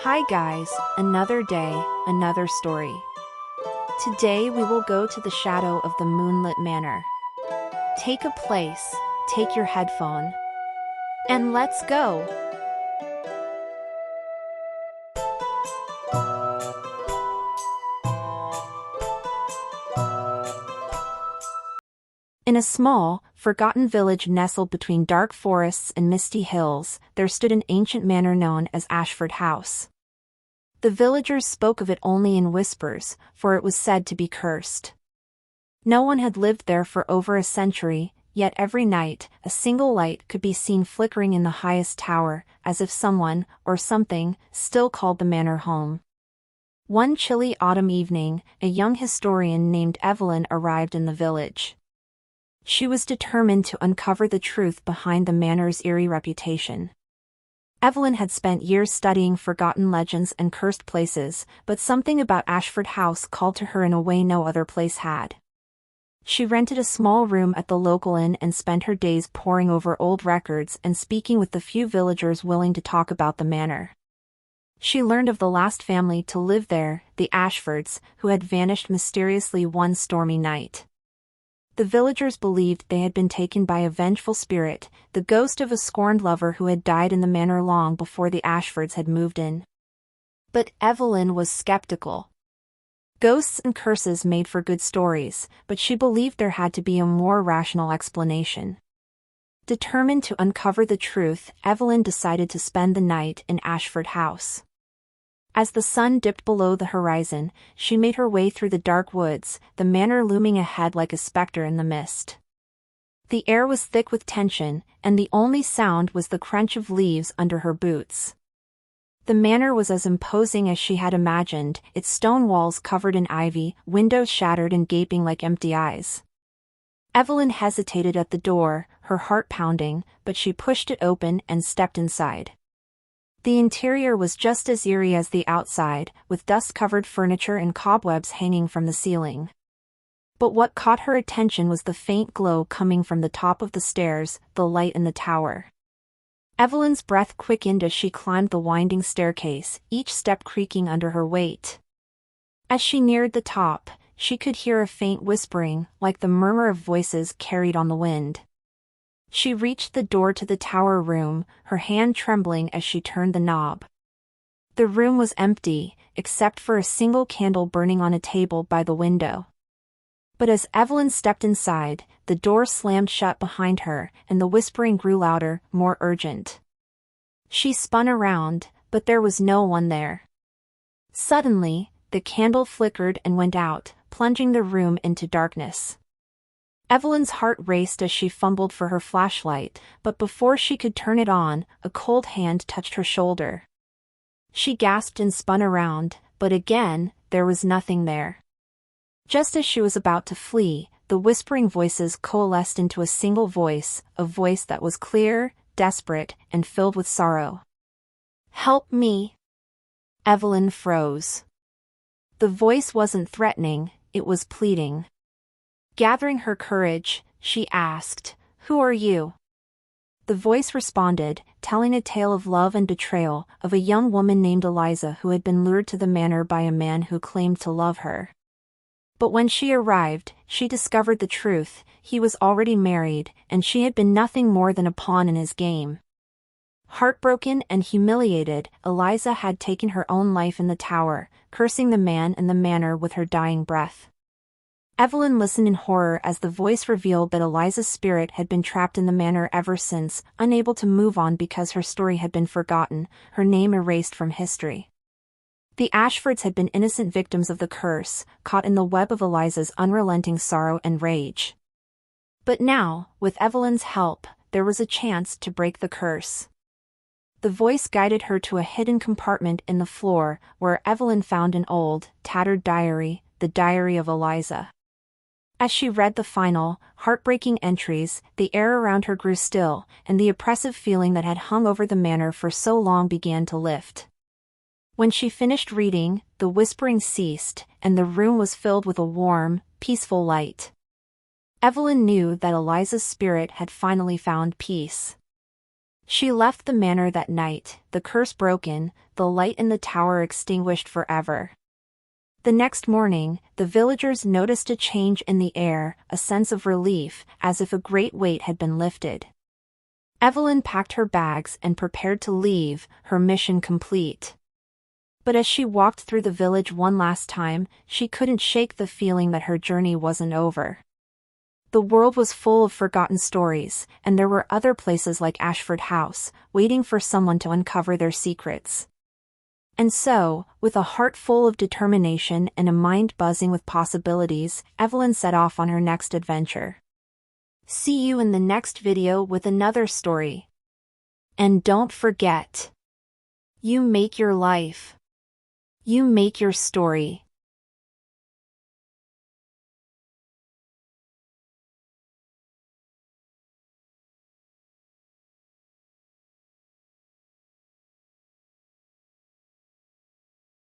Hi guys, another day, another story. Today we will go to the shadow of the Moonlit Manor. Take a place, take your headphone, and let's go! In a small, forgotten village nestled between dark forests and misty hills, there stood an ancient manor known as Ashford House. The villagers spoke of it only in whispers, for it was said to be cursed. No one had lived there for over a century, yet every night, a single light could be seen flickering in the highest tower, as if someone, or something, still called the manor home. One chilly autumn evening, a young historian named Evelyn arrived in the village. She was determined to uncover the truth behind the manor's eerie reputation. Evelyn had spent years studying forgotten legends and cursed places, but something about Ashford House called to her in a way no other place had. She rented a small room at the local inn and spent her days poring over old records and speaking with the few villagers willing to talk about the manor. She learned of the last family to live there, the Ashfords, who had vanished mysteriously one stormy night. The villagers believed they had been taken by a vengeful spirit, the ghost of a scorned lover who had died in the manor long before the Ashfords had moved in. But Evelyn was skeptical. Ghosts and curses made for good stories, but she believed there had to be a more rational explanation. Determined to uncover the truth, Evelyn decided to spend the night in Ashford House. As the sun dipped below the horizon, she made her way through the dark woods, the manor looming ahead like a specter in the mist. The air was thick with tension, and the only sound was the crunch of leaves under her boots. The manor was as imposing as she had imagined, its stone walls covered in ivy, windows shattered and gaping like empty eyes. Evelyn hesitated at the door, her heart pounding, but she pushed it open and stepped inside. The interior was just as eerie as the outside, with dust-covered furniture and cobwebs hanging from the ceiling. But what caught her attention was the faint glow coming from the top of the stairs, the light in the tower. Evelyn's breath quickened as she climbed the winding staircase, each step creaking under her weight. As she neared the top, she could hear a faint whispering, like the murmur of voices carried on the wind. She reached the door to the tower room, her hand trembling as she turned the knob. The room was empty, except for a single candle burning on a table by the window. But as Evelyn stepped inside, the door slammed shut behind her, and the whispering grew louder, more urgent. She spun around, but there was no one there. Suddenly, the candle flickered and went out, plunging the room into darkness. Evelyn's heart raced as she fumbled for her flashlight, but before she could turn it on, a cold hand touched her shoulder. She gasped and spun around, but again, there was nothing there. Just as she was about to flee, the whispering voices coalesced into a single voice, a voice that was clear, desperate, and filled with sorrow. "Help me!" Evelyn froze. The voice wasn't threatening, it was pleading. Gathering her courage, she asked, "Who are you?" The voice responded, telling a tale of love and betrayal, of a young woman named Eliza who had been lured to the manor by a man who claimed to love her. But when she arrived, she discovered the truth: he was already married, and she had been nothing more than a pawn in his game. Heartbroken and humiliated, Eliza had taken her own life in the tower, cursing the man and the manor with her dying breath. Evelyn listened in horror as the voice revealed that Eliza's spirit had been trapped in the manor ever since, unable to move on because her story had been forgotten, her name erased from history. The Ashfords had been innocent victims of the curse, caught in the web of Eliza's unrelenting sorrow and rage. But now, with Evelyn's help, there was a chance to break the curse. The voice guided her to a hidden compartment in the floor, where Evelyn found an old, tattered diary, the diary of Eliza. As she read the final, heartbreaking entries, the air around her grew still, and the oppressive feeling that had hung over the manor for so long began to lift. When she finished reading, the whispering ceased, and the room was filled with a warm, peaceful light. Evelyn knew that Eliza's spirit had finally found peace. She left the manor that night, the curse broken, the light in the tower extinguished forever. The next morning, the villagers noticed a change in the air, a sense of relief, as if a great weight had been lifted. Evelyn packed her bags and prepared to leave, her mission complete. But as she walked through the village one last time, she couldn't shake the feeling that her journey wasn't over. The world was full of forgotten stories, and there were other places like Ashford House, waiting for someone to uncover their secrets. And so, with a heart full of determination and a mind buzzing with possibilities, Evelyn set off on her next adventure. See you in the next video with another story. And don't forget, you make your life. You make your story.